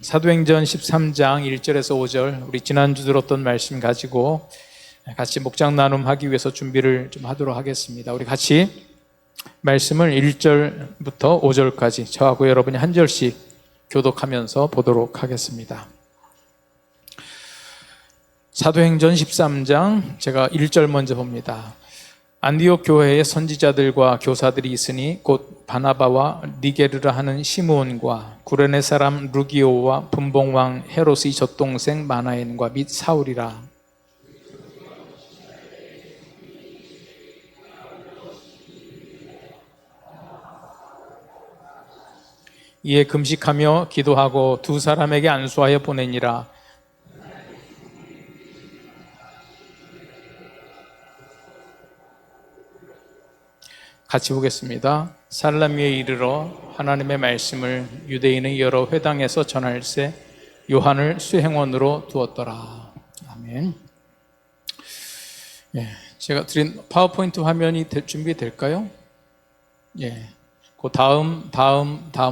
사도행전 13장 1절에서 5절 우리 지난주 들었던 말씀 가지고 같이 목장 나눔하기 위해서 준비를 좀 하도록 하겠습니다. 우리 같이 말씀을 1절부터 5절까지 저하고 여러분이 한 절씩 교독하면서 보도록 하겠습니다. 사도행전 13장 제가 1절 먼저 봅니다. 안디옥 교회에 선지자들과 교사들이 있으니 곧 바나바와 니게르라 하는 시므온과 구레네 사람 루기오와 분봉왕 헤롯의 젖동생 마나엔과 및 사울이라. 이에 금식하며 기도하고 두 사람에게 안수하여 보내니라. 같이 보겠습니다. 살라미에 이르러 하나님의 말씀을 유대인의 여러 회당에서 전할세 요한을 수행원으로 두었더라. 아멘. 제가 드린 파워포인트 화면이 준비될까요? 그 다음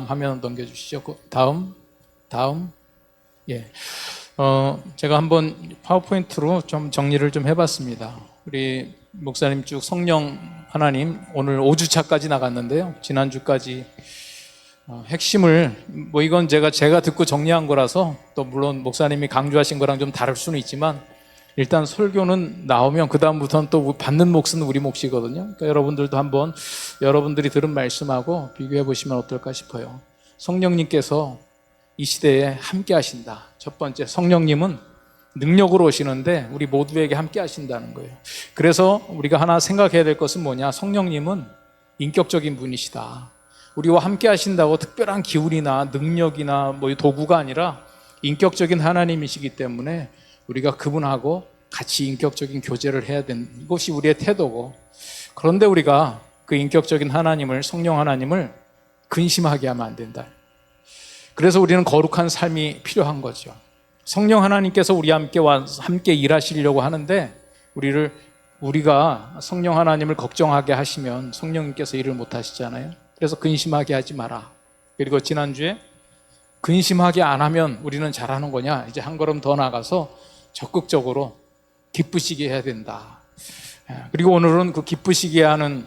화면 넘겨주시죠. 그 다음. 제가 한번 파워포인트로 좀 정리를 좀 해봤습니다. 우리 목사님 쭉 성령 하나님 오늘 5주차까지 나갔는데요. 지난주까지 핵심을 이건 제가 듣고 정리한 거라서 또 물론 목사님이 강조하신 거랑 좀 다를 수는 있지만 일단 설교는 나오면 그 다음부터는 또 받는 몫은 우리 몫이거든요. 그러니까 여러분들도 한번 여러분들이 들은 말씀하고 비교해 보시면 어떨까 싶어요. 성령님께서 이 시대에 함께 하신다. 첫 번째, 성령님은 능력으로 오시는데 우리 모두에게 함께 하신다는 거예요. 그래서 우리가 하나 생각해야 될 것은 뭐냐? 성령님은 인격적인 분이시다. 우리와 함께 하신다고 특별한 기운이나 능력이나 도구가 아니라 인격적인 하나님이시기 때문에 우리가 그분하고 같이 인격적인 교제를 해야 되는 이것이 우리의 태도고, 그런데 우리가 그 인격적인 하나님을, 성령 하나님을 근심하게 하면 안 된다. 그래서 우리는 거룩한 삶이 필요한 거죠. 성령 하나님께서 우리와 함께 일하시려고 하는데 우리가 성령 하나님을 걱정하게 하시면 성령님께서 일을 못 하시잖아요. 그래서 근심하게 하지 마라. 그리고 지난주에 근심하게 안 하면 우리는 잘하는 거냐? 이제 한 걸음 더 나가서 적극적으로 기쁘시게 해야 된다. 그리고 오늘은 그 기쁘시게 하는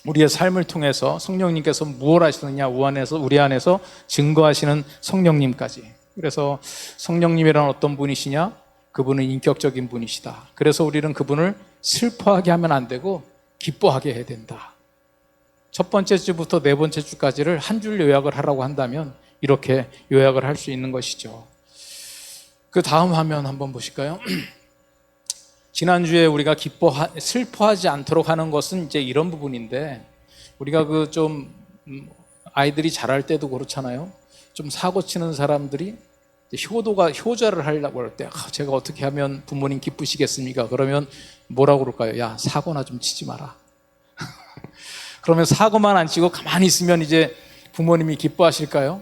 우리의 삶을 통해서 성령님께서 무엇 하시느냐? 우리 안에서 증거하시는 성령님까지. 그래서 성령님이란 어떤 분이시냐? 그분은 인격적인 분이시다. 그래서 우리는 그분을 슬퍼하게 하면 안 되고 기뻐하게 해야 된다. 첫 번째 주부터 네 번째 주까지를 한 줄 요약을 하라고 한다면 이렇게 요약을 할 수 있는 것이죠. 그 다음 화면 한번 보실까요? 지난주에 우리가 슬퍼하지 않도록 하는 것은 이제 이런 부분인데, 우리가 아이들이 자랄 때도 그렇잖아요. 좀 사고 치는 사람들이 효자를 하려고 할 때 제가 어떻게 하면 부모님 기쁘시겠습니까? 그러면 뭐라고 그럴까요? 야, 사고나 좀 치지 마라. 그러면 사고만 안 치고 가만히 있으면 이제 부모님이 기뻐하실까요?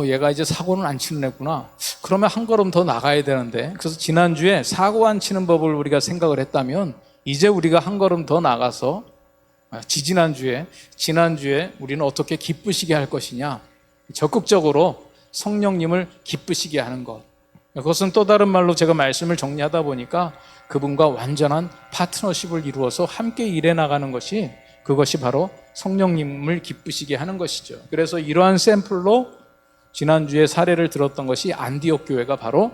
얘가 이제 사고는 안 치는 애구나. 그러면 한 걸음 더 나가야 되는데, 그래서 지난주에 사고 안 치는 법을 우리가 생각을 했다면 이제 우리가 한 걸음 더 나가서 지난주에 우리는 어떻게 기쁘시게 할 것이냐, 적극적으로 성령님을 기쁘시게 하는 것. 그것은 또 다른 말로 제가 말씀을 정리하다 보니까 그분과 완전한 파트너십을 이루어서 함께 일해 나가는 것이, 그것이 바로 성령님을 기쁘시게 하는 것이죠. 그래서 이러한 샘플로 지난주에 사례를 들었던 것이 안디옥 교회가 바로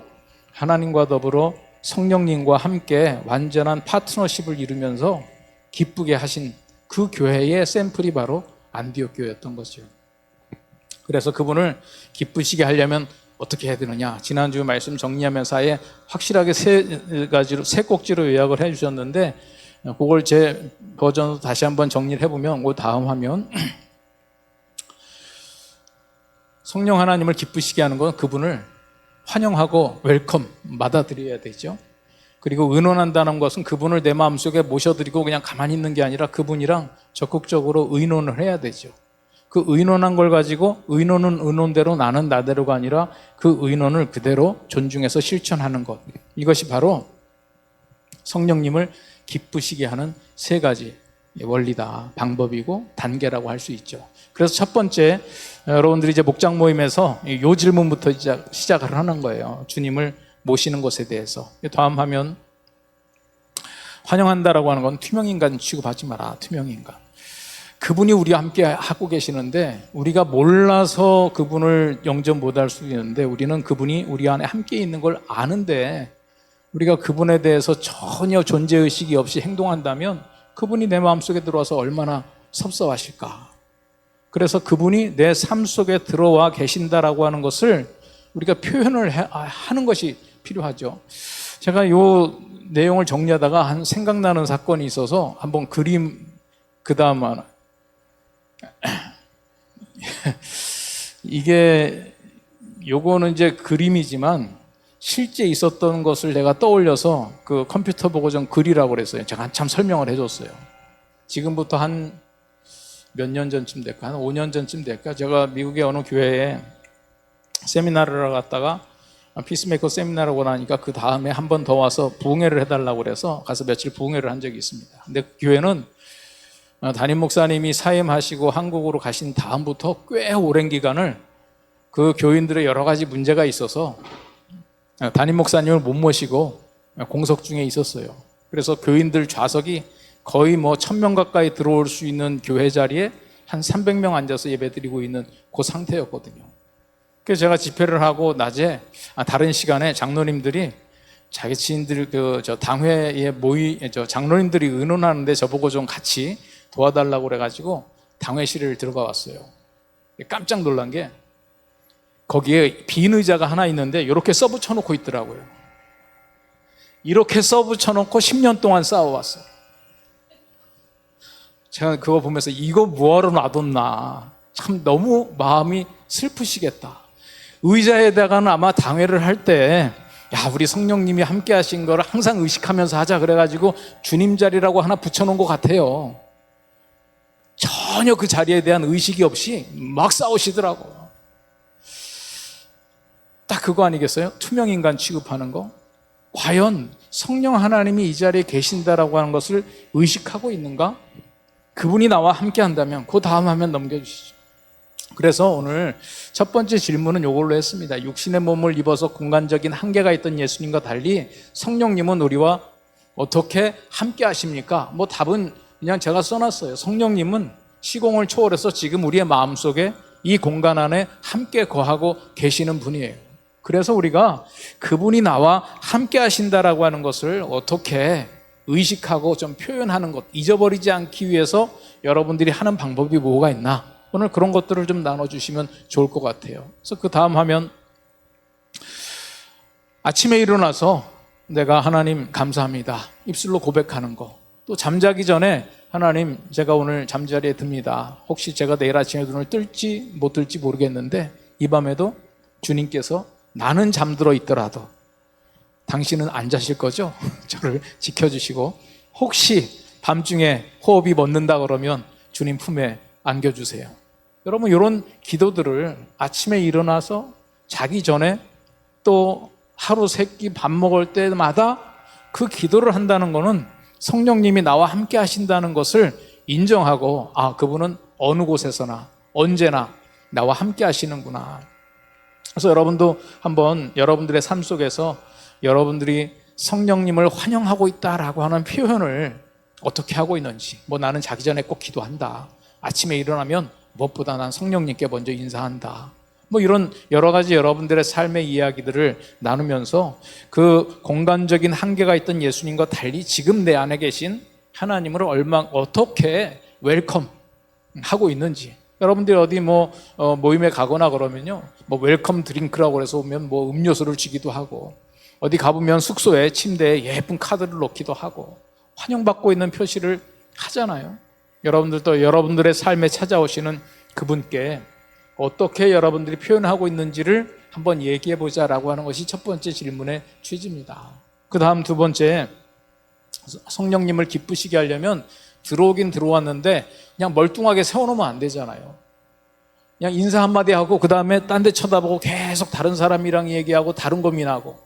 하나님과 더불어 성령님과 함께 완전한 파트너십을 이루면서 기쁘게 하신 그 교회의 샘플이 바로 안디옥 교회였던 거죠. 그래서 그분을 기쁘시게 하려면 어떻게 해야 되느냐? 지난주 말씀 정리하면서 아예 확실하게 세 꼭지로 요약을 해주셨는데, 그걸 제 버전으로 다시 한번 정리를 해보면 그 다음 화면, 성령 하나님을 기쁘시게 하는 건 그분을 환영하고 웰컴, 받아들여야 되죠. 그리고 의논한다는 것은 그분을 내 마음속에 모셔드리고 그냥 가만히 있는 게 아니라 그분이랑 적극적으로 의논을 해야 되죠. 그 의논한 걸 가지고 의논은 의논대로 나는 나대로가 아니라 그 의논을 그대로 존중해서 실천하는 것, 이것이 바로 성령님을 기쁘시게 하는 세 가지 원리다, 방법이고 단계라고 할 수 있죠. 그래서 첫 번째, 여러분들이 이제 목장 모임에서 이 질문부터 시작을 하는 거예요. 주님을 모시는 것에 대해서. 다음 화면, 환영한다라고 하는 건 투명인간 취급하지 마라. 투명인간. 그분이 우리와 함께 하고 계시는데 우리가 몰라서 그분을 영접 못할 수도 있는데 우리는 그분이 우리 안에 함께 있는 걸 아는데 우리가 그분에 대해서 전혀 존재의식이 없이 행동한다면 그분이 내 마음속에 들어와서 얼마나 섭섭하실까. 그래서 그분이 내 삶 속에 들어와 계신다라고 하는 것을 우리가 표현을 하는 것이 필요하죠. 제가 이 내용을 정리하다가 한 생각나는 사건이 있어서 한번 그림, 그 다음 하나. 요거는 이제 그림이지만 실제 있었던 것을 내가 떠올려서 그 컴퓨터 보고 좀 그리라고 그랬어요. 제가 한참 설명을 해줬어요. 지금부터 한 몇 년 전쯤 될까? 한 5년 전쯤 될까? 제가 미국의 어느 교회에 세미나를 갔다가 피스메이커 세미나라고 하니까 그 다음에 한 번 더 와서 부흥회를 해달라고 그래서 가서 며칠 부흥회를 한 적이 있습니다. 근데 그 교회는 담임 목사님이 사임하시고 한국으로 가신 다음부터 꽤 오랜 기간을 그 교인들의 여러 가지 문제가 있어서 담임 목사님을 못 모시고 공석 중에 있었어요. 그래서 교인들 좌석이 거의 1000명 가까이 들어올 수 있는 교회 자리에 한 300명 앉아서 예배드리고 있는 그 상태였거든요. 그래서 제가 집회를 하고 낮에 다른 시간에 장로님들이 자기 지인들 당회에 장로님들이 의논하는데 저보고 좀 같이 도와달라고 그래가지고 당회실을 들어가 왔어요. 깜짝 놀란 게 거기에 빈 의자가 하나 있는데 이렇게 써붙여놓고 있더라고요. 이렇게 써붙여놓고 10년 동안 싸워왔어요. 제가 그거 보면서 이거 뭐하러 놔뒀나. 참 너무 마음이 슬프시겠다. 의자에다가는 아마 당회를 할 때 우리 성령님이 함께 하신 거를 항상 의식하면서 하자 그래가지고 주님 자리라고 하나 붙여놓은 것 같아요. 전혀 그 자리에 대한 의식이 없이 막 싸우시더라고요. 딱 그거 아니겠어요? 투명인간 취급하는 거. 과연 성령 하나님이 이 자리에 계신다라고 하는 것을 의식하고 있는가? 그분이 나와 함께 한다면 그 다음 화면 넘겨주시죠. 그래서 오늘 첫 번째 질문은 이걸로 했습니다. 육신의 몸을 입어서 공간적인 한계가 있던 예수님과 달리 성령님은 우리와 어떻게 함께 하십니까? 답은 그냥 제가 써놨어요. 성령님은 시공을 초월해서 지금 우리의 마음속에 이 공간 안에 함께 거하고 계시는 분이에요. 그래서 우리가 그분이 나와 함께 하신다라고 하는 것을 어떻게 의식하고 좀 표현하는 것, 잊어버리지 않기 위해서 여러분들이 하는 방법이 뭐가 있나? 오늘 그런 것들을 좀 나눠주시면 좋을 것 같아요. 그래서 그 다음 화면, 아침에 일어나서 내가 하나님 감사합니다. 입술로 고백하는 거. 또 잠자기 전에 하나님 제가 오늘 잠자리에 듭니다. 혹시 제가 내일 아침에 눈을 뜰지 못 뜰지 모르겠는데 이 밤에도 주님께서 나는 잠들어 있더라도 당신은 안 자실 거죠? 저를 지켜주시고 혹시 밤중에 호흡이 멎는다 그러면 주님 품에 안겨주세요. 여러분 이런 기도들을 아침에 일어나서 자기 전에 또 하루 세끼 밥 먹을 때마다 그 기도를 한다는 것은 성령님이 나와 함께 하신다는 것을 인정하고 그분은 어느 곳에서나 언제나 나와 함께 하시는구나. 그래서 여러분도 한번 여러분들의 삶 속에서 여러분들이 성령님을 환영하고 있다라고 하는 표현을 어떻게 하고 있는지. 나는 자기 전에 꼭 기도한다. 아침에 일어나면 무엇보다 난 성령님께 먼저 인사한다. 이런 여러 가지 여러분들의 삶의 이야기들을 나누면서 그 공간적인 한계가 있던 예수님과 달리 지금 내 안에 계신 하나님을 어떻게 웰컴하고 있는지. 여러분들이 어디 모임에 가거나 그러면요, 웰컴 드링크라고 해서 오면 음료수를 주기도 하고, 어디 가보면 숙소에 침대에 예쁜 카드를 놓기도 하고 환영받고 있는 표시를 하잖아요. 여러분들도 여러분들의 삶에 찾아오시는 그분께 어떻게 여러분들이 표현하고 있는지를 한번 얘기해 보자라고 하는 것이 첫 번째 질문의 취지입니다. 그 다음 두 번째, 성령님을 기쁘시게 하려면 들어오긴 들어왔는데 그냥 멀뚱하게 세워놓으면 안 되잖아요. 그냥 인사 한마디 하고 그 다음에 딴 데 쳐다보고 계속 다른 사람이랑 얘기하고 다른 고민하고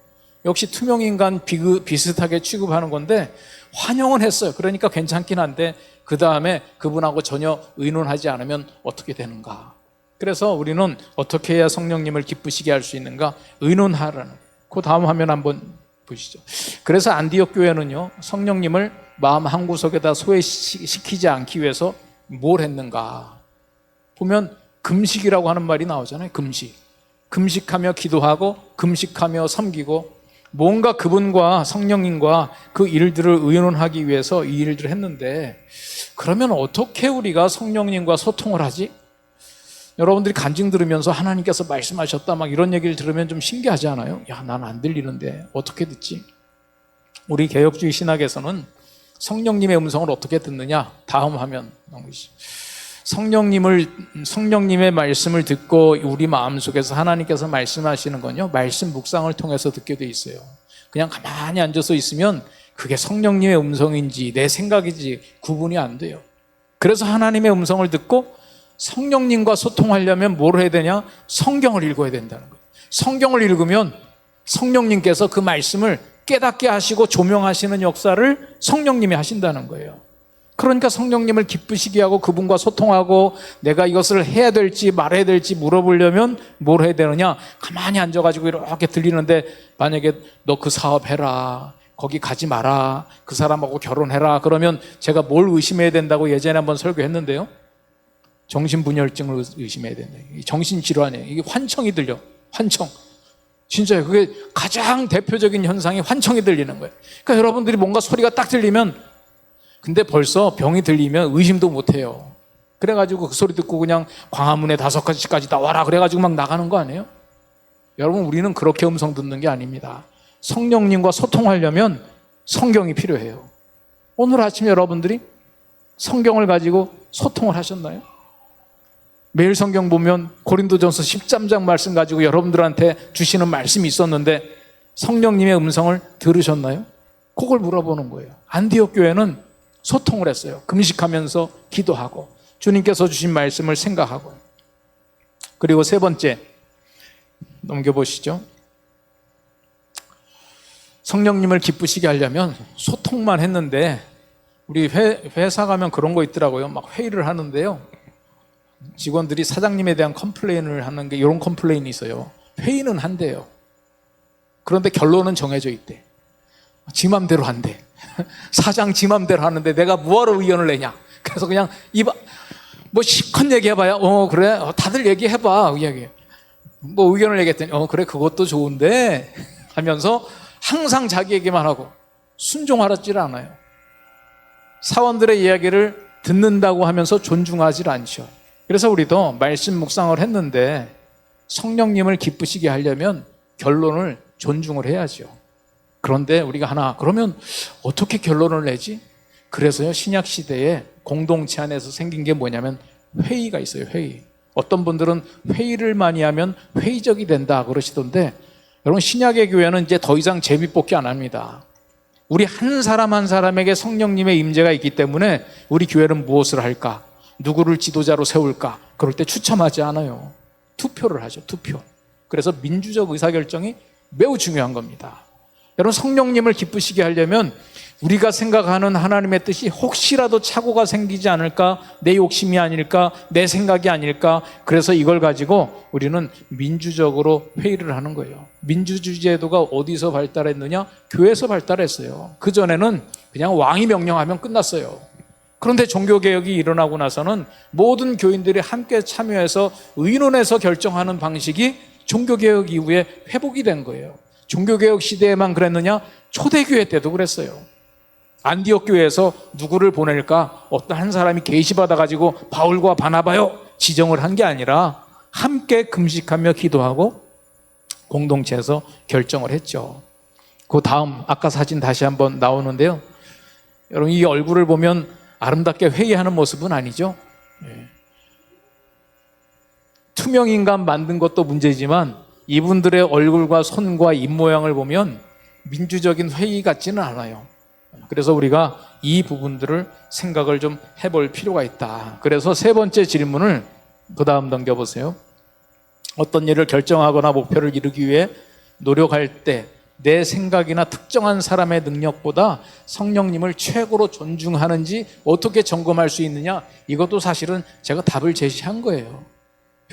역시 투명인간 비슷하게 취급하는 건데 환영은 했어요. 그러니까 괜찮긴 한데 그 다음에 그분하고 전혀 의논하지 않으면 어떻게 되는가. 그래서 우리는 어떻게 해야 성령님을 기쁘시게 할 수 있는가? 의논하라는. 그 다음 화면 한번 보시죠. 그래서 안디옥 교회는요, 성령님을 마음 한구석에다 소외시키지 않기 위해서 뭘 했는가? 보면 금식이라고 하는 말이 나오잖아요. 금식하며 기도하고 금식하며 섬기고 뭔가 그분과 성령님과 그 일들을 의논하기 위해서 이 일들을 했는데, 그러면 어떻게 우리가 성령님과 소통을 하지? 여러분들이 간증 들으면서 하나님께서 말씀하셨다 막 이런 얘기를 들으면 좀 신기하지 않아요? 야, 난 안 들리는데 어떻게 듣지? 우리 개혁주의 신학에서는 성령님의 음성을 어떻게 듣느냐? 다음 화면 넘기시죠. 성령님의 말씀을 듣고 우리 마음속에서 하나님께서 말씀하시는 건요, 말씀 묵상을 통해서 듣게 돼 있어요. 그냥 가만히 앉아서 있으면 그게 성령님의 음성인지 내 생각인지 구분이 안 돼요. 그래서 하나님의 음성을 듣고 성령님과 소통하려면 뭘 해야 되냐? 성경을 읽어야 된다는 거예요. 성경을 읽으면 성령님께서 그 말씀을 깨닫게 하시고 조명하시는 역사를 성령님이 하신다는 거예요. 그러니까 성령님을 기쁘시게 하고 그분과 소통하고 내가 이것을 해야 될지 말아야 될지 물어보려면 뭘 해야 되느냐? 가만히 앉아가지고 이렇게 들리는데, 만약에 너 그 사업 해라, 거기 가지 마라, 그 사람하고 결혼해라, 그러면 제가 뭘 의심해야 된다고 예전에 한번 설교했는데요, 정신분열증을 의심해야 된다. 정신질환이에요. 이게 환청이 들려. 환청. 진짜요. 그게 가장 대표적인 현상이 환청이 들리는 거예요. 그러니까 여러분들이 뭔가 소리가 딱 들리면, 근데 벌써 병이 들리면 의심도 못해요. 그래가지고 그 소리 듣고 그냥 광화문에 5가지까지 나와라 그래가지고 막 나가는 거 아니에요? 여러분, 우리는 그렇게 음성 듣는 게 아닙니다. 성령님과 소통하려면 성경이 필요해요. 오늘 아침 여러분들이 성경을 가지고 소통을 하셨나요? 매일 성경 보면 고린도전서 13장 말씀 가지고 여러분들한테 주시는 말씀이 있었는데 성령님의 음성을 들으셨나요? 그걸 물어보는 거예요. 안디옥 교회는 소통을 했어요. 금식하면서 기도하고 주님께서 주신 말씀을 생각하고. 그리고 세 번째 넘겨보시죠. 성령님을 기쁘시게 하려면 소통만 했는데, 우리 회사 가면 그런 거 있더라고요. 막 회의를 하는데요, 직원들이 사장님에 대한 컴플레인을 하는 게, 이런 컴플레인이 있어요. 회의는 한대요. 그런데 결론은 정해져 있대. 지 맘대로 한대. 사장 지 맘대로 하는데 내가 뭐하러 의견을 내냐. 그래서 그냥 뭐 실컷 얘기해봐야 그래 다들 얘기해봐. 뭐 의견을 얘기했더니 그래 그것도 좋은데 하면서 항상 자기 얘기만 하고 순종하지를 않아요. 사원들의 이야기를 듣는다고 하면서 존중하지 않죠. 그래서 우리도 말씀 묵상을 했는데 성령님을 기쁘시게 하려면 결론을 존중을 해야죠. 그런데 우리가 그러면 어떻게 결론을 내지? 그래서요, 신약 시대에 공동체 안에서 생긴 게 뭐냐면 회의가 있어요. 회의. 어떤 분들은 회의를 많이 하면 회의적이 된다 그러시던데, 여러분, 신약의 교회는 이제 더 이상 제비뽑기 안 합니다. 우리 한 사람 한 사람에게 성령님의 임재가 있기 때문에 우리 교회는 무엇을 할까? 누구를 지도자로 세울까? 그럴 때 추첨하지 않아요. 투표를 하죠. 투표. 그래서 민주적 의사결정이 매우 중요한 겁니다. 여러분, 성령님을 기쁘시게 하려면 우리가 생각하는 하나님의 뜻이 혹시라도 착오가 생기지 않을까, 내 욕심이 아닐까, 내 생각이 아닐까, 그래서 이걸 가지고 우리는 민주적으로 회의를 하는 거예요. 민주주의 제도가 어디서 발달했느냐? 교회에서 발달했어요. 그전에는 그냥 왕이 명령하면 끝났어요. 그런데 종교개혁이 일어나고 나서는 모든 교인들이 함께 참여해서 의논해서 결정하는 방식이 종교개혁 이후에 회복이 된 거예요. 종교개혁 시대에만 그랬느냐? 초대교회 때도 그랬어요. 안디옥 교회에서 누구를 보낼까? 어떤 한 사람이 계시받아가지고 바울과 바나바요 지정을 한 게 아니라 함께 금식하며 기도하고 공동체에서 결정을 했죠. 그 다음 아까 사진 다시 한번 나오는데요, 여러분, 이 얼굴을 보면 아름답게 회의하는 모습은 아니죠. 투명인간 만든 것도 문제지만 이분들의 얼굴과 손과 입모양을 보면 민주적인 회의 같지는 않아요. 그래서 우리가 이 부분들을 생각을 좀 해볼 필요가 있다. 그래서 세 번째 질문을 그 다음 넘겨보세요. 어떤 일을 결정하거나 목표를 이루기 위해 노력할 때 내 생각이나 특정한 사람의 능력보다 성령님을 최고로 존중하는지 어떻게 점검할 수 있느냐? 이것도 사실은 제가 답을 제시한 거예요.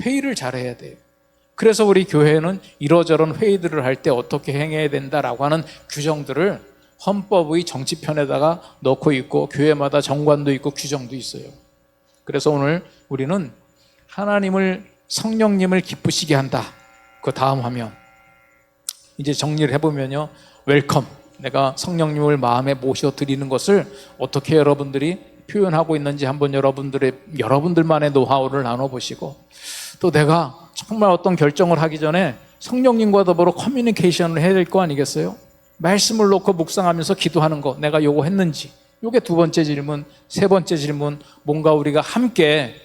회의를 잘해야 돼요. 그래서 우리 교회는 이러저런 회의들을 할 때 어떻게 행해야 된다라고 하는 규정들을 헌법의 정치편에다가 넣고 있고, 교회마다 정관도 있고 규정도 있어요. 그래서 오늘 우리는 하나님을, 성령님을 기쁘시게 한다. 그 다음 화면 이제 정리를 해보면요, 웰컴, 내가 성령님을 마음에 모셔드리는 것을 어떻게 여러분들이 표현하고 있는지 한번 여러분들만의 노하우를 나눠보시고, 또 내가 정말 어떤 결정을 하기 전에 성령님과 더불어 커뮤니케이션을 해야 될 거 아니겠어요? 말씀을 놓고 묵상하면서 기도하는 거, 내가 요거 했는지. 요게 두 번째 질문. 세 번째 질문, 뭔가 우리가 함께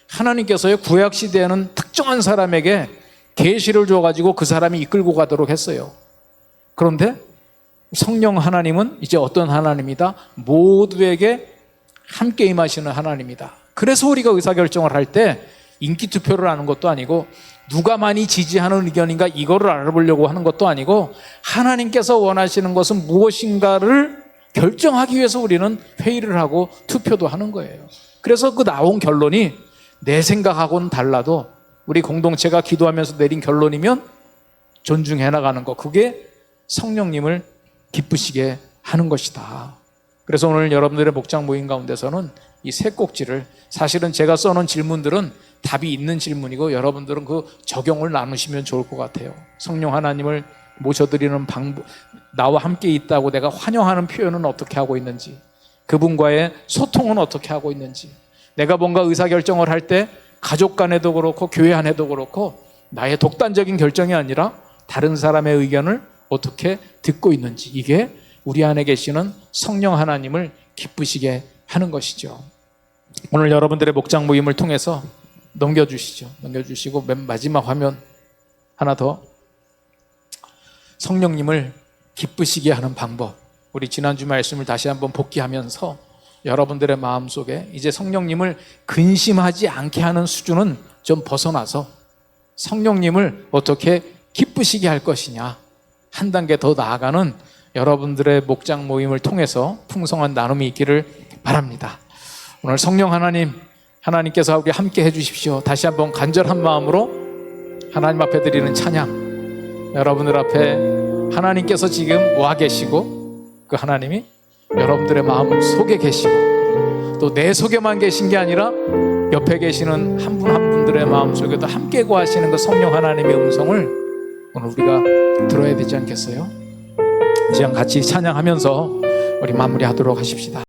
하나님께서의 구약 시대에는 특정한 사람에게 계시를 줘가지고 그 사람이 이끌고 가도록 했어요. 그런데 성령 하나님은 이제 어떤 하나님이다? 모두에게 함께 임하시는 하나님이다. 그래서 우리가 의사결정을 할 때 인기 투표를 하는 것도 아니고, 누가 많이 지지하는 의견인가 이거를 알아보려고 하는 것도 아니고, 하나님께서 원하시는 것은 무엇인가를 결정하기 위해서 우리는 회의를 하고 투표도 하는 거예요. 그래서 그 나온 결론이 내 생각하고는 달라도 우리 공동체가 기도하면서 내린 결론이면 존중해 나가는 것, 그게 성령님을 기쁘시게 하는 것이다. 그래서 오늘 여러분들의 목장 모임 가운데서는 이 세 꼭지를, 사실은 제가 써놓은 질문들은 답이 있는 질문이고 여러분들은 그 적용을 나누시면 좋을 것 같아요. 성령 하나님을 모셔드리는 방법, 나와 함께 있다고 내가 환영하는 표현은 어떻게 하고 있는지, 그분과의 소통은 어떻게 하고 있는지, 내가 뭔가 의사결정을 할 때 가족 간에도 그렇고 교회 안에도 그렇고 나의 독단적인 결정이 아니라 다른 사람의 의견을 어떻게 듣고 있는지, 이게 우리 안에 계시는 성령 하나님을 기쁘시게 하는 것이죠. 오늘 여러분들의 목장 모임을 통해서 넘겨주시고 맨 마지막 화면 하나 더, 성령님을 기쁘시게 하는 방법. 우리 지난주 말씀을 다시 한번 복기하면서 여러분들의 마음속에 이제 성령님을 근심하지 않게 하는 수준은 좀 벗어나서 성령님을 어떻게 기쁘시게 할 것이냐, 한 단계 더 나아가는 여러분들의 목장 모임을 통해서 풍성한 나눔이 있기를 바랍니다. 오늘 성령 하나님께서 우리 함께 해주십시오. 다시 한번 간절한 마음으로 하나님 앞에 드리는 찬양, 여러분들 앞에 하나님께서 지금 와 계시고 그 하나님이 여러분들의 마음 속에 계시고, 또 내 속에만 계신 게 아니라 옆에 계시는 한 분 한 분들의 마음 속에도 함께 거하시는 그 성령 하나님의 음성을 오늘 우리가 들어야 되지 않겠어요? 이제 같이 찬양하면서 우리 마무리하도록 하십시다.